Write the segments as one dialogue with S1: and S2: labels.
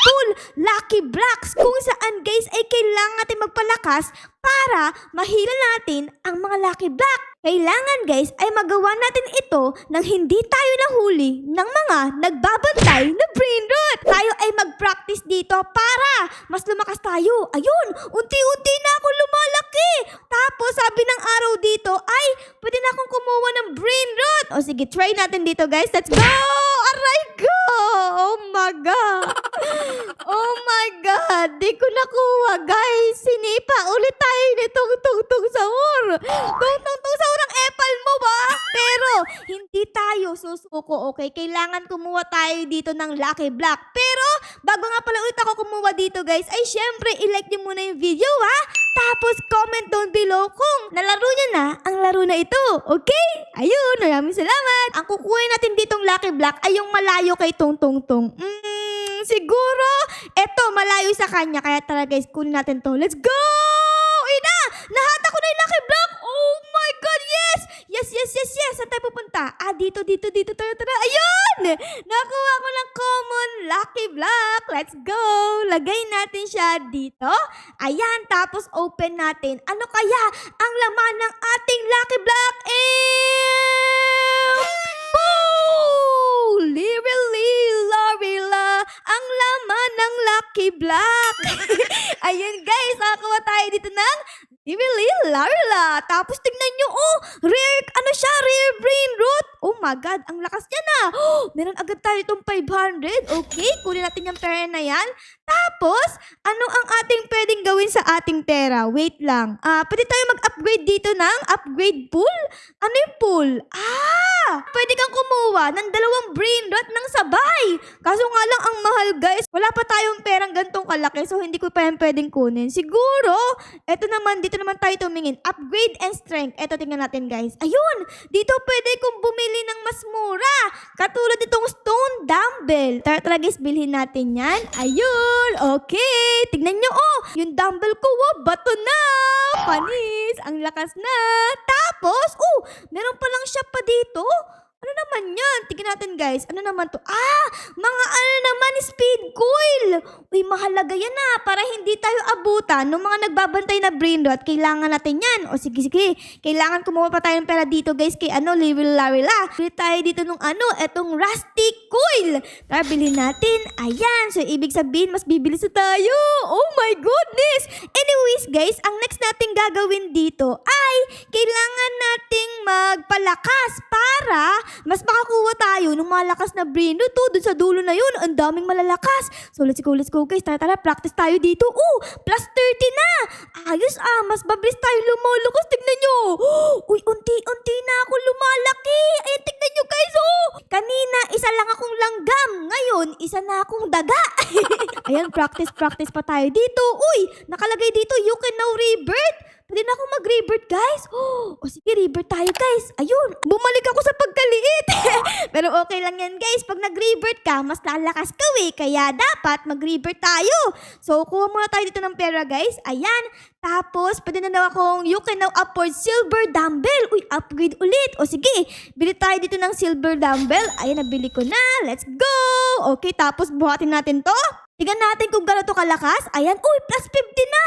S1: full lucky blocks kung saan guys ay kailangan natin magpalakas para mahila natin ang mga lucky block. Kailangan guys ay magawa natin ito nang hindi tayo nahuli ng mga nagbabantay na brain rot. Tayo ay mag-practice dito para mas lumakas tayo. Ayun, unti-unti na ako lumalaki. Tapos sabi ng araw dito ay pwede na akong kumuha ng brain rot. O sige, try natin dito guys. Let's go! Aray ko! Oh my God! Oh my God! Di ko nakuha guys. Sinipa ulit tayo nitong tungtong sahur. Tungtong sahur ang epal mo ba? Pero hindi tayo susuko, okay? Kailangan kumuha tayo dito ng lucky block. Pero bago nga pala ulit ako kumuha dito guys, ay syempre i-like nyo muna yung video ha. Tapos comment down below kung nalaro nyo na ang laro na ito. Okay? Ayun, maraming salamat. Ang kukuha natin ditong lucky block ay yung malayo kay Tong Tong Tong. Siguro, eto malayo sa kanya. Kaya tara guys, kunin natin to. Let's go! Ina! Nahata ko na yung lucky block! Oh my God, yes! Yes! Saan tayo pupunta? Dito. Tara. Ayun! Nakuha ko ng common lucky block. Let's go! Lagay natin siya dito. Ayan, tapos open natin. Ano kaya ang laman ng ating lucky block? Lirila, ang laman ng lucky block. Ayun guys, nakakuha tayo dito ng Lirila. Tapos tignan nyo, rare, rare brain root. Oh my God, ang lakas niya na. Meron agad tayo itong 500. Okay, kunin natin yung pera na yan. Tapos, ano ang ating pwedeng gawin sa ating pera? Wait lang. Pwede tayo mag-upgrade dito ng upgrade pool? Ano yung pool? Pwede kang kumuha ng 2 brain rot ng sabay. Kaso nga lang ang mahal guys. Wala pa tayong perang gantong kalaki so hindi ko pa yan pwedeng kunin. Siguro, dito naman tayo tumingin. Upgrade and strength. Eto tingnan natin guys. Ayun! Dito pwede kong bumili ng mas mura. Katulad itong stone dumbbell. Tara guys, bilhin natin yan. Ayun! Okay! Tignan nyo yung dumbbell ko, bato na! Panis! Ang lakas na! Tapos, meron pa lang siya pa dito. Ano naman yan? Tignan natin guys. Ano naman to? Mga speed coil. Uy, mahalaga yan para hindi tayo abutan ng mga nagbabantay na brain rot. Kailangan natin yan. O sige. Kailangan kumuha pa tayo ng pera dito guys kay Lirila. Bili tayo dito nung etong rustic coil. Tara, bilhin natin. Ayan. So, ibig sabihin, mas bibilis na tayo. Oh my goodness! Anyways guys, ang next nating gagawin dito ay kailangan nating magpalakas para mas makakuha tayo ng malakas na brain rot. Doon sa dulo na yun, ang daming malalakas. So let's go guys. Tara, practice tayo dito. Plus 30 na. Ayos mas mabilis tayo lumalakas. Tignan nyo. Uy, unti-unti na ako lumalaki. Ayan, tignan nyo guys. Kanina, isa lang akong langgam. Ngayon, isa na akong daga. Ayan, practice pa tayo dito. Uy, nakalagay dito, you can now rebirth. Pwede na akong mag-rebirth, guys. Sige, rebirth tayo, guys. Ayun, bumalik ako sa pagkaliit. Pero okay lang yan, guys. Pag nag-rebirth ka, mas lalakas ka Kaya dapat mag-rebirth tayo. So, kuha muna tayo dito ng pera, guys. Ayan. Tapos, pwede na daw akong you can now afford silver dumbbell. Uy, upgrade ulit. O sige, bili tayo dito ng silver dumbbell. Ayan, nabili ko na. Let's go! Okay, tapos buhatin natin to. Tignan natin kung gano'n to kalakas. Ayan, uy, plus 50 na.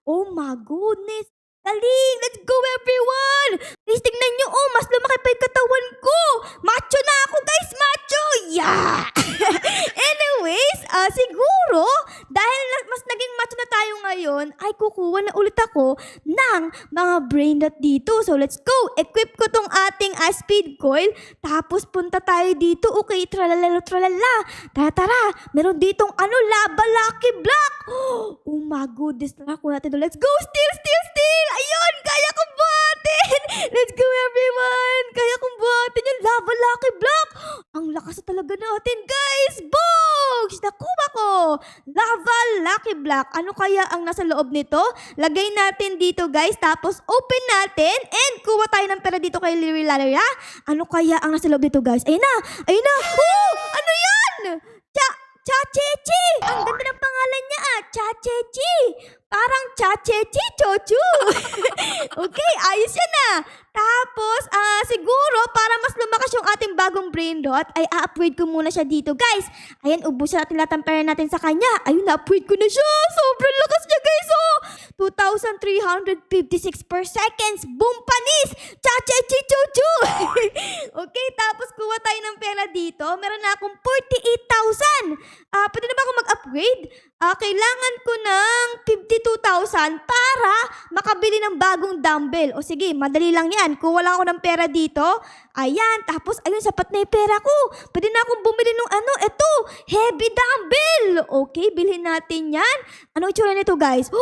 S1: Oh my goodness. Galing! Let's go everyone! Please tingnan nyo, mas lumaki pa yung katawan ko! Macho na ako guys! Macho! Yeah! Anyways, siguro, dahil mas naging macho na tayo ngayon, ay kukuha na ulit ako ng mga brain rot dito. So let's go! Equip ko tong ating speed coil. Tapos punta tayo dito. Okay, tralala. Tara. Meron ditong lava lucky block. Oh my goodness. Tara, kuha natin. Let's go! Still! Ayun! Kaya kong buhatin! Let's go everyone! Kaya kong buhatin yung lava lucky block! Ang lakas na talaga natin guys! Bogs! Nakuha ko! Lava lucky block. Ano kaya ang nasa loob nito? Lagay natin dito guys. Tapos open natin. And kuha tayo ng pera dito kay Lirila. Ano kaya ang nasa loob nito guys? Ayun na! Ano yan? Chachechi! Ang ganda ng pangalan niya Chachechi! Parang Chachechi Chochu! Okay, ayos yan Tapos, siguro, para mas lumakas yung ating bagong brain rot, ay a-upgrade ko muna siya dito, guys. Ayan, ubusan natin lahat ng pera natin sa kanya. Ayun, na-upgrade ko na siya. Sobrang lakas niya, guys, 2,356 per seconds. Boom, panis! Chachechi Chochu! Okay, tapos kuha tayo ng pera dito. Meron na akong 48,000. Pwede na ba ako mag-upgrade? Kailangan ko ng 52,000 para makabili ng bagong dumbbell. O sige, madali lang yan. Kuha lang ako ng pera dito. Ayan, tapos ayun, sapat na yung pera ko. Pwede na akong bumili ng eto, heavy dumbbell. Okay, bilhin natin yan. Ano itsura nito, guys?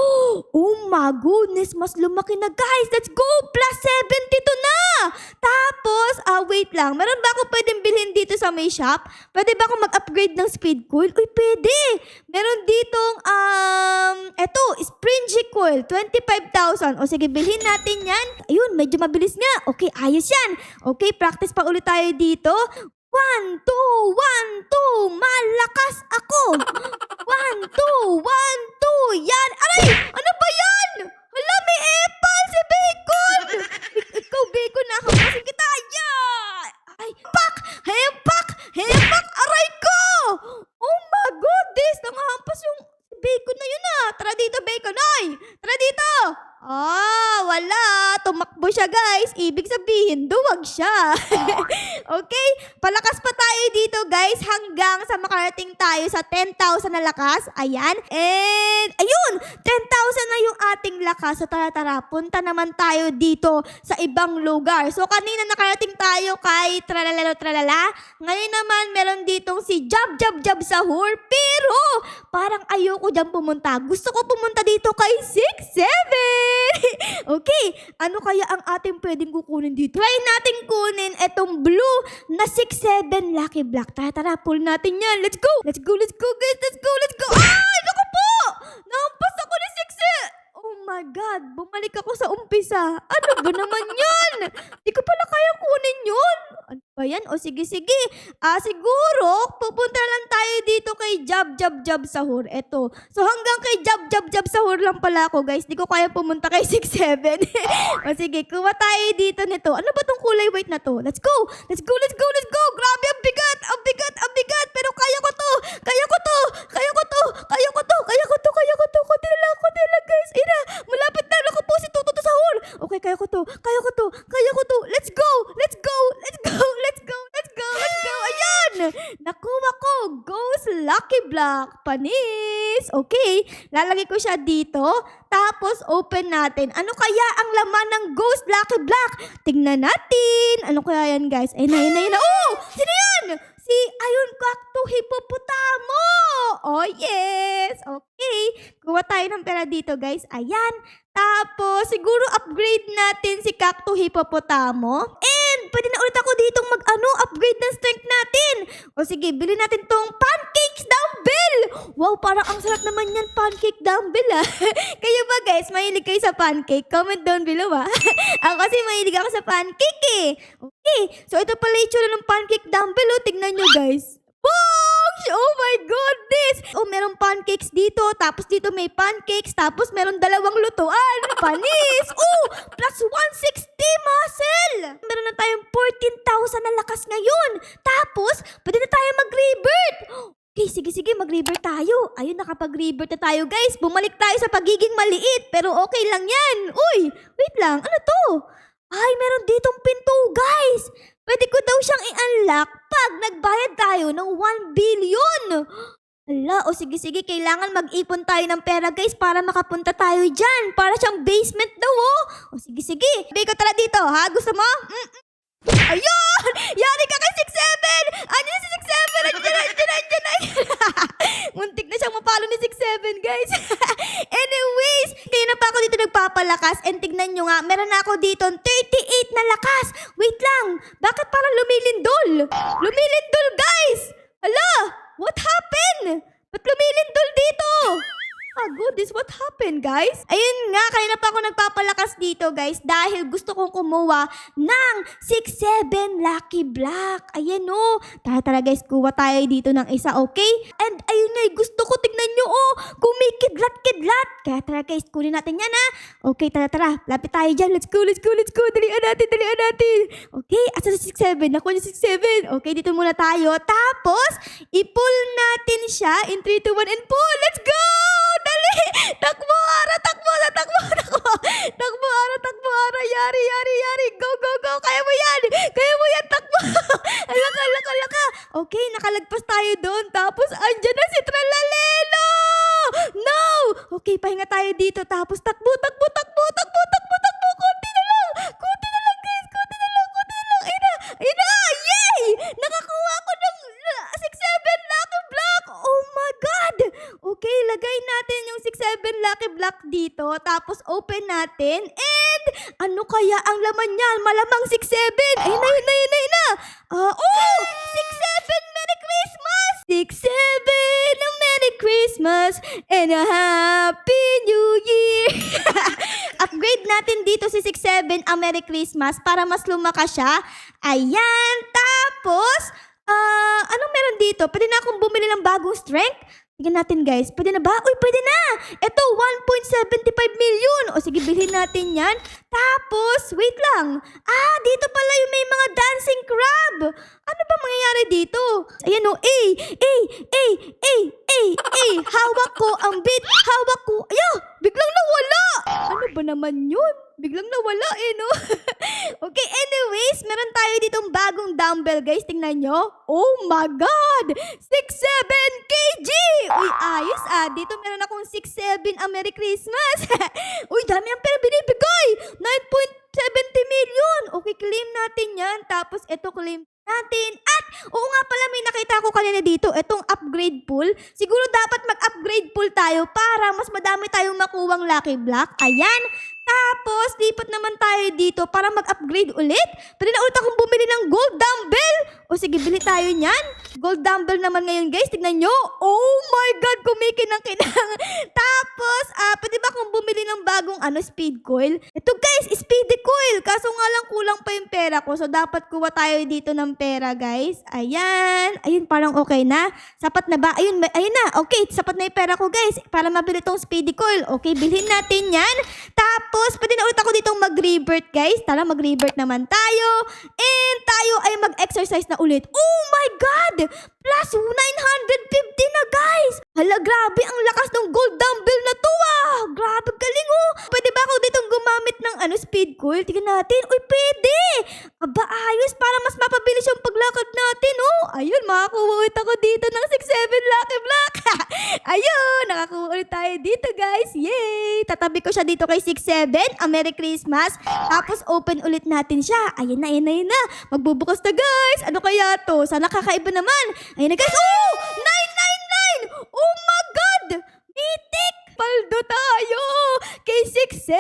S1: Oh my goodness, mas lumaki na, guys. Let's go! Plus 72 na! Tapos, wait lang. Meron ba ako pwedeng bilhin dito sa may shop? Pwede ba ako mag-upgrade ng speed coil? Uy, pwede! Meron ditong, eto, springy coil, 25,000. O sige, bilhin natin yan. Ayun, medyo mabilis nga. Okay, ayos yan. Okay, practice pa ulit tayo dito. 1, 2, 1, 2. Malakas ako. 1, 2, 1, 2. Yan. Aray! Ano ba yan? Hala, may apple si Bacon. Ikaw, Bacon, nakapasin kita. Yeah! Ay, pak! Hempak! Hempak! Aray ko! Oh my goodness! Nangahampas yung Bacon na yun Tara dito, Bacon. Ay! Tara dito! Wala. Tumakbo siya, guys. Ibig sabihin, duwag siya. Okay? Palakas pa tayo dito, guys, hanggang sa makarating tayo sa 10,000 na lakas. Ayan. And, ayun! 10,000 na yung ating lakas. So, tara, punta naman tayo dito sa ibang lugar. So, kanina nakarating tayo kay Tralalalo-Tralala. Ngayon naman, meron ditong si Jab Sahur. Pero, parang ayoko dyan pumunta. Gusto ko pumunta dito kay 6-7. Okay, ano kaya ang ating pwedeng kukunin dito? Try natin kunin etong blue na 6-7 Lucky Block. Tara, pull natin yan. Let's go! Let's go, guys. Let's go! Ay, naku po! Nahampas ako ni 6. Oh my God, bumalik ako sa umpisa. Ano ba naman yan? Di ko pala kaya kunin yun. Ano ba yan? O sige. Siguro, pupunta lang tayo dito kay Jab Sahur. Eto. So hanggang kay Jab Sahur lang pala ako, guys. Di ko kaya pumunta kay 6-7. O sige, kuha tayo dito nito. Ano ba tong kulay white na to? Let's go! Grabe, ang bigat! Pero kaya ko to! Kunti na lang, guys. Ina, malapit na. Naku po, si Toto Sahur. Okay, kaya ko to. Let's go! Ayan! Nakuha ko. Ghost Lucky Block. Panis. Okay. Lalagay ko siya dito. Tapos, open natin. Ano kaya ang laman ng Ghost Lucky Block? Tingnan natin. Ano kaya yan, guys? Ayun na. Oh! Sino yan? Si Ayun Cacto Hippopotamo. Oh, yes. Okay. Kuha tayo ng pera dito, guys. Ayan. Tapos, siguro upgrade natin si Cacto Hippopotamo. And, pwede na ulit ako ditong upgrade ng strength natin. O sige, bilhin natin tong pancakes dumbbell. Wow, parang ang sarap naman yan, pancake dumbbell Kayo ba, guys, mahilig kayo sa pancake? Comment down below Ako kasi mahilig ako sa pancake Okay, so ito pala yung tsura ng pancake dumbbell Tignan nyo, guys. Boom! Oh my goodness! Oh, merong pancakes dito, tapos dito may pancakes, tapos meron dalawang lutuan. Panis! Oh, plus 160 muscle! Meron na tayong 14,000 na lakas ngayon. Tapos, pwede na tayo mag-rebirth. Okay, sige, mag-rebirth tayo. Ayun, nakapag-rebirth na tayo, guys. Bumalik tayo sa pagiging maliit, pero okay lang yan. Uy, wait lang, ano to? Ay, meron ditong pinto, guys. Pwede ko daw siyang i-unlock pag nagbayad tayo ng 1 billion. Hala, o sige, kailangan mag-ipon tayo ng pera, guys, para makapunta tayo dyan. Para siyang basement daw, O sige. Biko, tara dito, ha? Gusto mo? Ayun! Yari ka kay 6-7! Ano na si 6-7? Andiyan. Muntik na siyang mapalo ni 6-7, guys. Anyways, kaya na pa ako dito nagpapalakas. And tignan nyo nga, meron na ako dito 38 na lakas. Wait lang, bakit parang lumilindol? Lumilindol, guys! Hala, what happened? Ba't lumilindol dito? my goodness, what happened, guys? Ayun nga, kanina pa ako nagpapalakas dito, guys, dahil gusto kong kumuha ng 6-7 Lucky Block. Ayan, oh. Tara, guys, kuha tayo dito ng isa, okay? And ayun nga, gusto ko, tignan nyo, oh, kumikidlat-kidlat. Kaya tara, guys, kunin natin yan, ha? Okay, tara, lapit tayo dyan. Let's go. Dalian natin. Okay, asa sa 6-7? Nakuha niya 6-7. Okay, dito muna tayo. Tapos, i-pull natin siya in 3, 2, 1, and pull. Let's go! Dali! Takbo, Ara! Takbo! Ara! Yari! Go! Kaya mo yan! Takbo! Alaka! Okay, nakalagpas tayo doon. Tapos, andyan na si Tralalelo! No! Okay, pahinga tayo dito. Tapos, takbo! Kunti na lang, guys! Ayun na! Yay! Nakakuha ko ng 6-7 Lucky Block! Oh my God! Okay, lagay natin yung 6-7 Lucky Block dito. Tapos open natin. And ano kaya ang laman niyan? Malamang 6-7. Ayun na. Oh! 6-7 Merry Christmas! 6-7 Merry Christmas and a Happy New Year! Upgrade natin dito si 6-7 ang Merry Christmas para mas lumakas siya. Ayan. Tapos, anong meron dito? Pwede na akong bumili ng bagong strength? Tingnan natin, guys. Pwede na ba? Uy, pwede na! Ito, 1.75 million. O sige, bilhin natin yan. Tapos, wait lang. Dito pala yung may mga dancing crab. Ano ba mangyayari dito? Ayan o, hawak ko ang beat. Biglang nawala. Ano ba naman yun? Biglang nawala no? Okay, anyways, meron tayo ditong bagong dumbbell, guys. Tingnan nyo. Oh my God! 6-7 kg! Uy, ayos Dito meron akong 6-7 ang Merry Christmas. Uy, dami ang pera binibigay. 9.70 million. Okay, claim natin yan. Tapos, ito claim natin. At, oo nga pala, may nakita ko kanina dito, itong upgrade pool. Siguro dapat mag-upgrade pool tayo para mas madami tayong makuwang Lucky Block. Ayan. Tapos, lipat naman tayo dito para mag-upgrade ulit. Pwede na ulit akong bumili ng gold dumbbell. O sige, bili tayo niyan. Gold dumbbell naman ngayon, guys. Tignan nyo. Oh my God, kumikinang-kinang. Tapos, pwede ba akong bumili ng bagong speed coil? Ito, guys, speedy coil. Kaso nga lang kulang pa yung pera ko. So, dapat kuha tayo dito ng pera, guys. Ayan. Ayun, parang okay na. Sapat na ba? Ayun na. Okay, sapat na yung pera ko, guys. Para mabili tong speedy coil. Okay, bilhin natin yan. Tapos, pwede na ulit ako ditong mag-revert, guys. Tara, mag-revert naman tayo. And tayo ay mag-exercise na ulit. Oh my God! Plus 950 na, guys! Hala, grabe ang lakas ng gold dumbbell na to, Grabe, galing, Pwede ba ako ditong gumamit ng speed coil? Tingnan natin. Uy, pwede! Aba, ayos. Para mas mapabilis yung paglakad natin, Ayun, makakuha ulit ako dito ng 6-7 Lucky Block. Ayun, nakakuha ulit tayo dito, guys. Yay! Tatabi ko siya dito kay 6-7. A Merry Christmas. Tapos, open ulit natin siya. Ayun na. Magbubukas na, guys. Ano kaya to? Sana kakaiba naman. Ayun na, guys. Oh! 999! Oh my God! Mythic! Paldo tayo! Kay 6-7,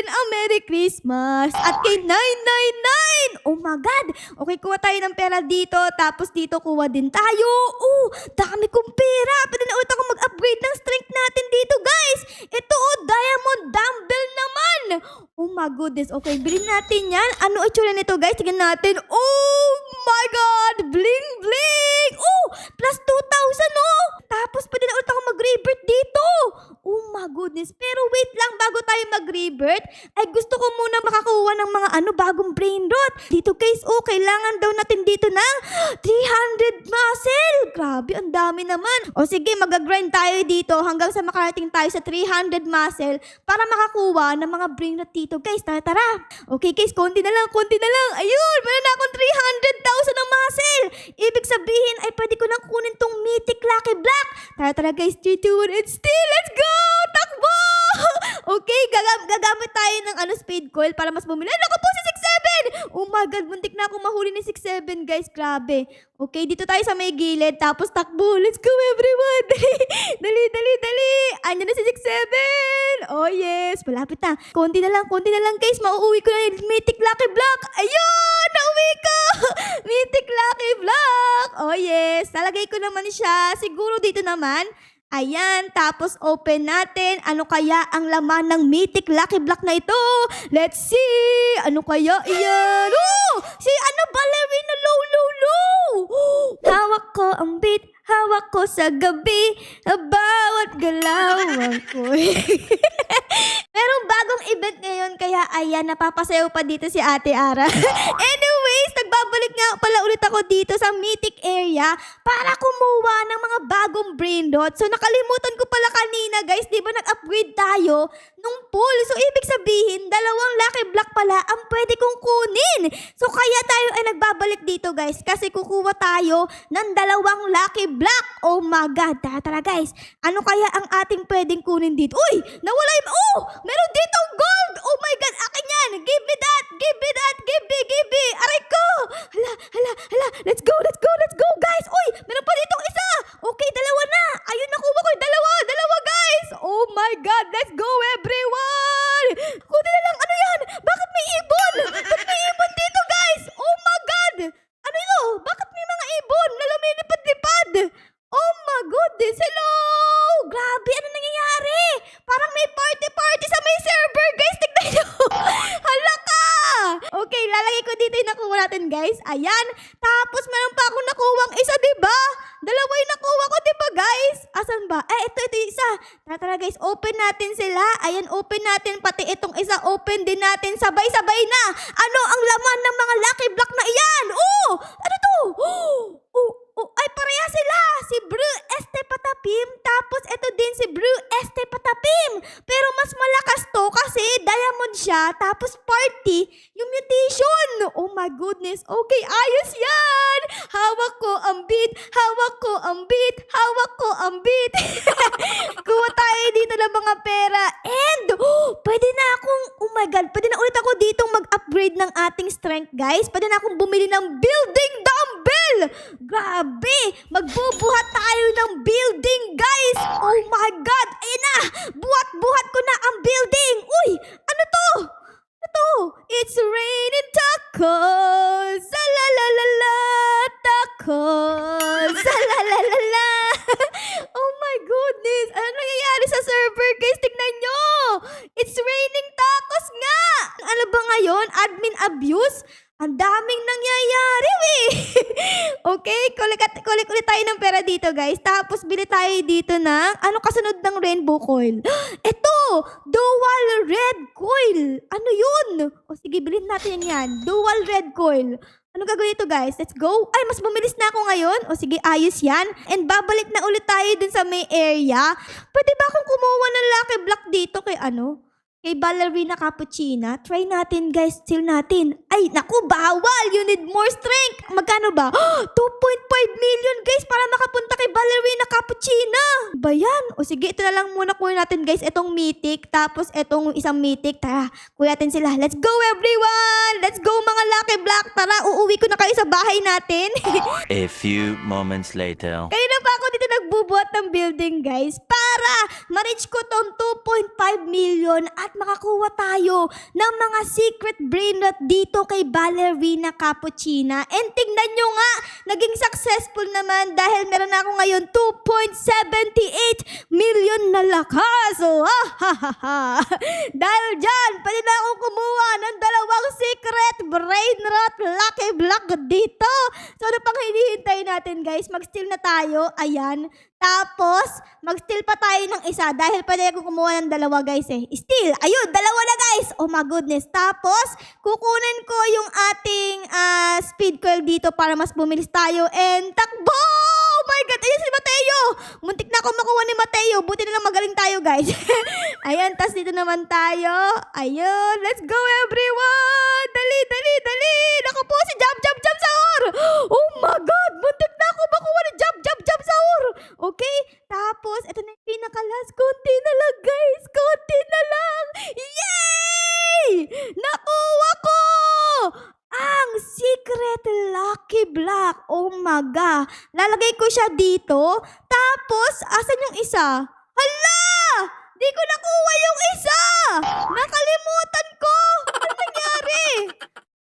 S1: a Merry Christmas. At kay 999! Oh my God! Okay, kuha tayo ng pera dito. Tapos dito kuha din tayo. Oh, dami kong pera. Pwede na ulit ako mag-upgrade ng strength natin dito, guys. Ito, diamond dumbbell naman. Oh my goodness. Okay, bilhin natin yan. Ano itsura nito, guys? Tingnan natin. Oh my God! Bling, bling! Oh, plus 2,000, Tapos pwede na ulit ako mag-revert dito. Oh my goodness. Pero wait lang, bago tayo mag-revert, ay gusto ko muna makakuha ng mga bagong brain rot. Dito, guys, kailangan daw natin dito ng 300 muscle. Grabe, ang dami naman. O sige, mag-grind tayo dito hanggang sa makarating tayo sa 300 muscle para makakuha ng mga brain rot dito, guys. Tara. Okay, guys, konti na lang. Ayun, meron na akong 300,000 ng muscle. Ibig sabihin ay pwede ko nang kunin tong mythic Lucky Block. Tara, guys. 3, 2, 1, and still, let's go! Takbo! Okay, gagamit tayo ng speed coil para mas bumili. Naku po, si 6-7! Oh my God, buntik na ako mahuli ni 6-7, guys. Grabe. Okay, dito tayo sa may gilid. Tapos takbo. Let's go, everyone! Dali! Andyan na si 6-7! Oh yes, malapit na. Konti na lang, guys. Mauuwi ko na yung mythic Lucky Block. Ayun! Nauwi ko! Mythic Lucky Block! Oh yes, talagay ko naman siya. Siguro dito naman. Ayan, tapos open natin. Ano kaya ang laman ng Mythic Lucky Block na ito? Let's see! Ano kaya iyan? Oh! Si Ballerina low, low, low! Hawak ko ang beat, hawak ko sa gabi, bawat galawan ko. Merong bagong event ngayon, kaya ayan, napapasayaw pa dito si Ate Ara. Anyways, nagbabalik nga pala ulit ako dito sa Mythic area para kumuha ng mga bagong brain rot. So, nakalimutan ko pala kanina, guys, di ba nag-upgrade tayo nung pool? So, ibig sabihin, 2 lucky block pala ang pwede kong kunin. So, kaya tayo ay nagbabalik dito, guys, kasi kukuha tayo ng 2 lucky block. Oh my God, tara guys. Ano kaya ang ating pwedeng kunin dito? Uy, nawala yung... Oh, meron ditong gold. Oh my God, akin yan. Give me that, give me that, give me. Aray ko. Hala. Let's go, guys. Uy, meron pa ditong isa. Okay, 2 na. Ayun, nakuha ko yung 2, guys. Oh my God, let's go everyone. Kunin na lang, ano yan? Bakit may ibon? Bakit may ibon dito, guys? Oh my God. Ano ito? Bakit may mga ibon na lumilipad-lipad? Oh my goodness, hello! Grabe, ano nangyayari? Parang may party sa may server, guys. Tignan nyo. Hala ka! Okay, lalagay ko dito yung nakuha natin, guys. Ayan. Tapos, meron pa akong nakuwang isa, diba? 2 yung nakuha ko, diba, guys? Asan ba? Ito yung isa. Tara, guys, open natin sila. Ayan, open natin. Pati itong isa, open din natin. Sabay-sabay na. Ano ang laman ng mga lucky block na iyan? Oh! Ano to? Ay, pareha sila. Si Brew Este Patapim. Tapos, ito din si Brew Este Patapim. Pero mas malakas to kasi diamond siya. Tapos, party yung mutation. Oh my goodness. Okay, ayos yan. Hawak ko ang beat. Kuha tayo dito ng mga pera. And, pwede na akong, oh my God, pwede na ulit ako ditong mag-upgrade ng ating strength, guys. Pwede na akong bumili ng building dumbbell. Grabe, magbubuhat tayo ng building, guys. Oh my God, ayun na. Buhat ko na ang building. Uy, ano to? It's raining tacos. Sa-la-la-la-la, tacos. Sa-la-la-la-la. Oh my goodness. Ano nangyayari sa server, guys? Tignan nyo. It's raining tacos nga. Ano ba ngayon? Admin abuse? Ang daming nangyayari, Okay, collect ulit tayo ng pera dito, guys. Tapos, bili tayo dito ng, kasunod ng rainbow coil? Ito! Dual red coil! Ano yun? O sige, bilhin natin yan. Dual red coil. Ano gagawin ito, guys? Let's go. Ay, mas bumilis na ako ngayon. O sige, ayos yan. And babalik na ulit tayo dun sa may area. Pwede ba akong kumuha ng lucky block dito kay kay Ballerina Cappuccina? Try natin, guys. Steal natin. Ay, naku, bawal. You need more strength. Magkano ba? 2.5 million, guys, para makapunta kay Ballerina Cappuccina. Ba yan? O sige, ito na lang muna kuha natin, guys. Itong mythic, tapos itong isang mythic. Tara, kuha natin sila. Let's go, everyone! Let's go, mga lucky block. Tara, uuwi ko na kayo sa bahay natin.
S2: A few moments later.
S1: Kaya na pa ako dito nagbubuhat ng building, guys, para ma-reach ko tong 2.5 million at makakuha tayo ng mga secret brain rot dito kay Ballerina Cappuccina. And tingnan nyo nga, naging successful naman dahil meron na ako ngayon 2.78 million na lakas. So, dahil dyan, pwede na akong kumuha ng 2 secret brain rot lucky block dito. So, ano pang hinihintay natin, guys? Mag-steal na tayo. Ayan. Tapos, mag-steal pa tayo ng isa dahil pwede akong kumuha ng 2, guys Steal! Ayun, 2 na, guys! Oh my goodness. Tapos, kukunin ko yung ating speed coil dito para mas bumilis tayo and takbo! Oh my God! Ayun si Mateo! Muntik na ako makuha ni Mateo. Buti na lang magaling tayo, guys. Ayan, tas dito naman tayo. Ayun, let's go everyone! Dali! Naku po si Jab Sahur! Oh my God! Muntik na ako makuha ni Jab Sahur! Okay? Tapos, ito na yung pinakalas. Konti na lang, guys. Konti na lang. Yay! Nakuha ko! Ang secret lucky block. Oh my God. Lalagay ko siya dito. Tapos, asan yung isa? Hala! Di ko nakuha yung isa! Nakalimutan ko! Ano nangyari?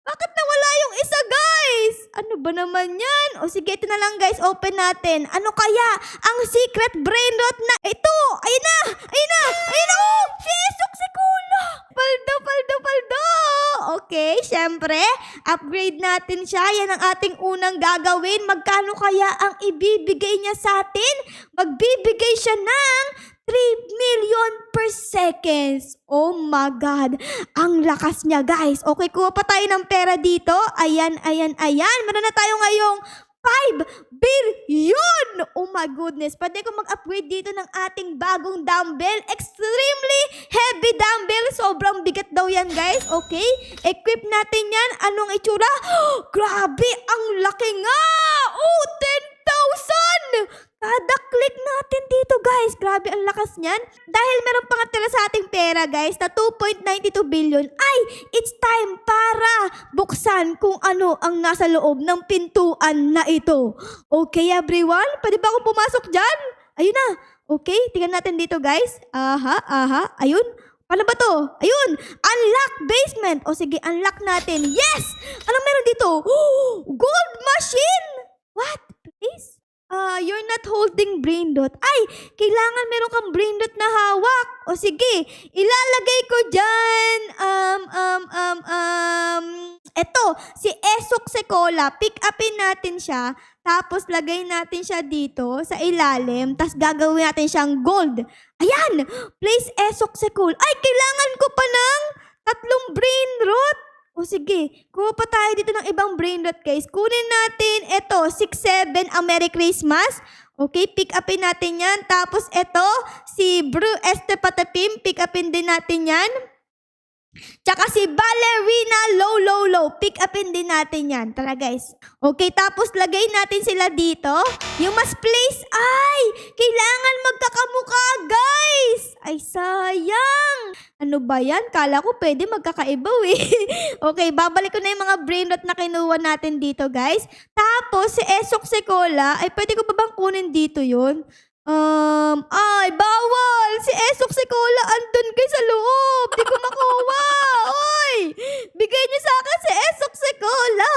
S1: Bakit nawala yung isa, guys? Ano ba naman yan? O sige, ito na lang, guys. Open natin. Ano kaya ang secret brain rot na ito? Ayun na! Ayun na! Ayun na! Oh! Sisok si Kula! Paldo, paldo, paldo! Okay, syempre, upgrade natin siya. Yan ang ating unang gagawin. Magkano kaya ang ibibigay niya sa atin? Magbibigay siya ng 3 million per seconds. Oh my God. Ang lakas niya, guys. Okay, kuha pa tayo ng pera dito. Ayan, ayan, ayan. Meron na tayo ngayong 5 billion! Oh my goodness. Pwede ko mag-upgrade dito ng ating bagong dumbbell. Extremely heavy dumbbell. Sobrang bigat daw yan, guys. Okay? Equip natin yan. Anong itsura? Grabe! Ang laki nga! Oh, 10,000! Kada click natin dito, guys. Grabe, ang lakas niyan. Dahil meron pang tira sa ating pera, guys, na 2.92 billion, ay, it's time para buksan kung ano ang nasa loob ng pintuan na ito. Okay, everyone? Pwede ba akong pumasok dyan? Ayun na. Okay, tingnan natin dito, guys. Aha, aha. Ayun. Paano ba to? Ayun! Unlock basement! O sige, unlock natin. Yes! Anong meron dito? Oh, gold machine! What? Please? You're not holding brain dot. Ay, kailangan meron kang brain dot na hawak. O sige, ilalagay ko dyan. Eto, si Esok Sekola. Pick upin natin siya. Tapos lagay natin siya dito sa ilalim. Tapos gagawin natin siyang gold. Ayan! Place Esok Sekola. Ay, kailangan ko pa ng 3 brain rot. O sige, kuha pa tayo dito ng ibang brain rot, guys. Kunin natin ito, 6-7 ang Merry Christmas. Okay, pick upin natin yan. Tapos ito, si Bru Estepatapim, pick upin din natin yan. Tsaka si Ballerina Low Low Low, pick upin din natin yan. Tara, guys. Okay, tapos lagay natin sila dito. Yung mas place, ay, kailangan magkakamukha, guys. Ay, sayang. Ano ba yan? Kala ko pwede magkakaibaw eh. Okay, babalik ko na yung mga brain rot na kinuha natin dito, guys. Tapos, si Esok Sekola, ay pwede ko ba bang kunin dito yun? Ay, bawal! Si Esok Sekola, andun kayo sa loob. Di ko makuha. Oy! Bigay niyo sa akin si Esok Sekola.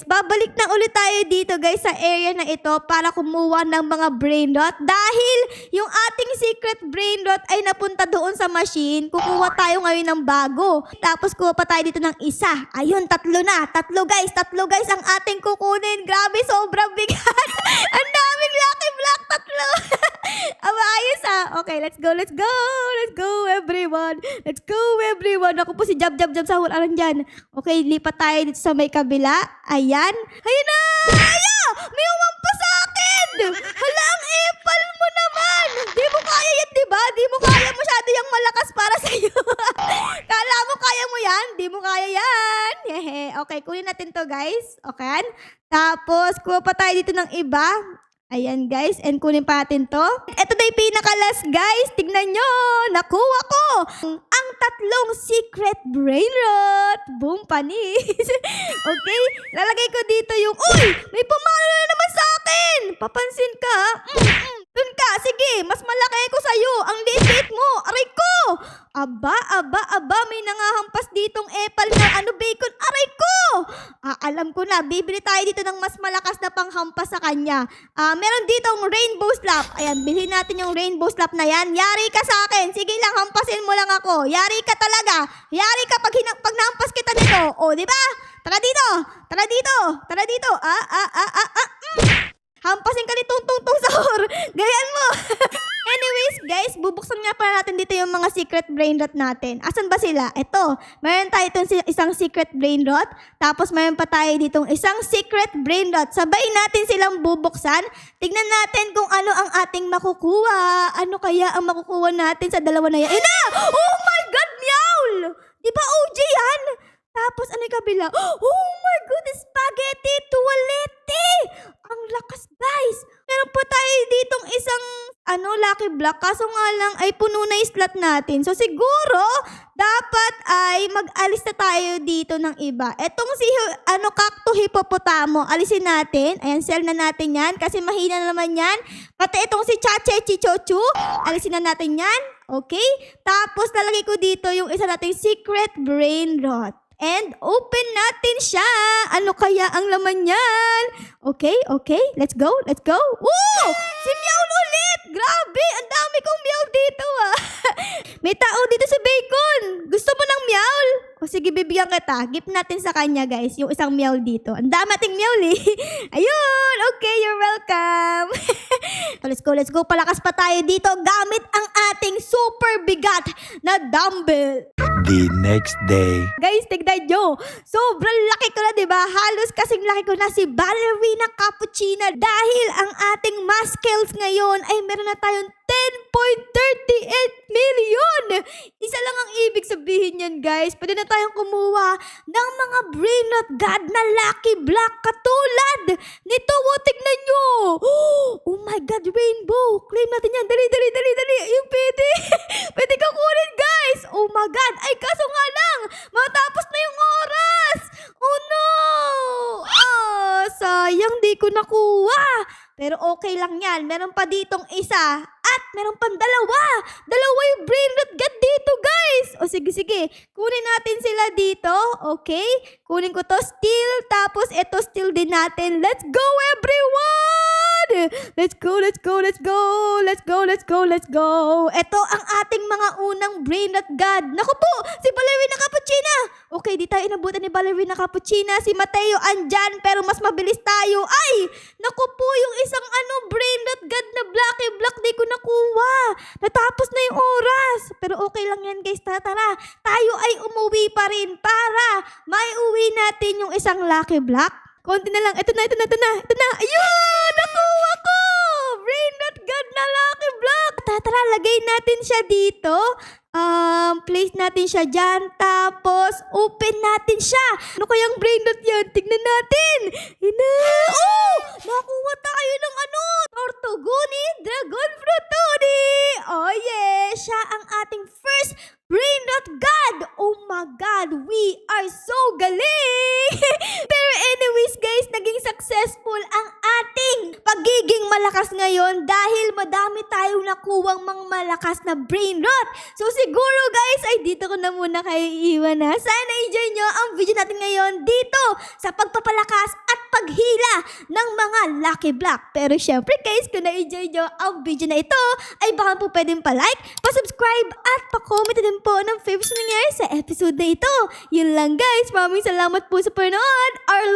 S1: Babalik na ulit tayo dito, guys, sa area na ito para kumuha ng mga brain rot. Dahil yung ating secret brain rot ay napunta doon sa machine, kukuha tayo ngayon ng bago. Tapos kuha pa tayo dito ng isa. Ayun, 3 na. 3, guys. 3, guys, ang ating kukunin. Grabe, sobrang bigat. Ang daming lucky block. 3. Ayos ah. Okay, let's go, let's go. Let's go, everyone. Let's go, everyone. Ako po si Jab Jab Jab sa hularan dyan. Okay, lipat tayo dito sa may kabila. Ayan. Ayun na! Aya! May umampa sa akin! Hala, ang epal mo naman! Di mo kaya yan, di ba? Di mo kaya masyado yung malakas para sa'yo. Kala mo kaya mo yan? Di mo kaya yan. Hehe. Okay, kunin natin to, guys. Okay? Tapos, kuha pa tayo dito ng iba. Ayan, guys, and kunin pa natin to. Ito na yung pinakalas, guys. Tignan nyo, nakuha ko ang 3 secret brain rot. Boom, panis. Okay, lalagay ko dito yung, uy, may pumalo na naman sa akin. Papansin ka, dun ka, sige, mas malaki ko sa'yo. Ang liit mo, aray ko. Aba, may nangahampas ditong epal na bacon, aray ko. Alam ko na, bibili tayo dito ng mas malakas na panghampas sa kanya. Meron ditong rainbow slap. Ayan, bilhin natin yung rainbow slap na yan. Yari ka sa akin. Sige lang, hampasin mo lang ako. Yari ka talaga. Yari ka pag nahampas kita nito. O, di ba? Tara dito. Tara dito. Tara dito. Hampasin ka ni Tung Tung Tung Sahur. Gayan mo. Anyways, guys, bubuksan nga pala natin dito yung mga secret brain rot natin. Asan ba sila? Ito. Mayroon tayo itong isang secret brain rot. Tapos mayroon pa tayo ditong isang secret brain rot. Sabayin natin silang bubuksan. Tignan natin kung ano ang ating makukuha. Ano kaya ang makukuha natin sa dalawa na yan? Ina! Oh my God, Meowl! Di ba OG yan? Tapos ano yung kabila? Oh my God, spaghetti tuwalete! Ang lakas, guys! Meron pa tayo ditong isang lucky block. Kaso nga lang ay puno na yung slot natin. So siguro, dapat ay mag-alis na tayo dito ng iba. Etong si Cacto Hippopotamo, alisin natin. Ayan, sell na natin yan kasi mahina na naman yan. Pati itong si Chache Chichochu, alisin na natin yan. Okay? Tapos lalagay ko dito yung isa nating secret brain rot. And open natin siya. Ano kaya ang laman niyan? Okay, let's go. Woo! Si Meow ulit! Grabe, ang dami kong Meow dito ah. May tao dito sa bacon. Gusto mo ng Meow? O sige, bibigyan kita. Gift natin sa kanya guys, yung isang Meow dito. Ang dami ating Meow eh. Ayun, okay, you're welcome. Let's go. Palakas pa tayo dito gamit ang ating super bigat na dumbbell.
S2: The next day.
S1: Guys, tignan nyo. Sobrang laki ko na, diba? Halos kasing laki ko na si Ballerina Cappuccina dahil ang ating muscles ngayon ay meron na tayong 10.38 million. Isa lang ang ibig sabihin yan, guys. Pwede na tayong kumuha ng mga Brain Rot God na Lucky Block katulad nito. Tignan nyo. Oh my God, Rainbow. Claim natin yan. Dali. Yung pwede. Pwede ka kunin, guys. Oh my God. Ay, kaso nga lang. Matapos na yung oras. Oh no. Sayang di ko nakuha. Pero okay lang yan. Meron pa ditong isa. At meron pang dalawa. Dalawa yung Brain Rot God dito, guys. O sige. Kunin natin sila dito. Okay. Kunin ko to still. Tapos ito still din natin. Let's go, everyone! Let's go. Ito ang ating mga unang Brain Rot God. Naku po, si Ballerina Cappuccina. Okay, di tayo inabutan ni Ballerina Cappuccina. Si Mateo andyan, pero mas mabilis tayo. Ay, naku po, yung isang Brain Rot God na Blacky Block, di ko nakuha. Natapos na yung oras. Pero okay lang yan, guys. Tara. Tayo ay umuwi pa rin para maiuwi natin yung isang Lucky Block. Konti na lang. Ito na. Ayun! Nakuha ko! Brain Rot God na Lucky Block. Tara, lagay natin siya dito. Place natin siya dyan. Tapos, open natin siya. Ano kayang Brain Rot yan? Tignan natin. Oh! Nakuha tayo ng Tortuguni Dragon Fruitoni. Oh yeah! Siya ang ating first Brain Rot God. Oh my God, we are so galing! Pero anyways guys, naging successful ang ating pagiging malakas ngayon dahil madami tayong nakuwang mga malakas na Brain Rot. So siguro guys, ay dito ko na muna kayo iiwan na. Sana enjoy nyo ang video natin ngayon dito sa pagpapalakas at paghila ng mga Lucky Block. Pero syempre guys, kung na-enjoy nyo ang video na ito, ay baka po pwedeng pa-like, pa-subscribe at pa-comment din po ng favorites na nangyari sa episode na ito. Yun lang guys, maraming salamat po sa panood. Our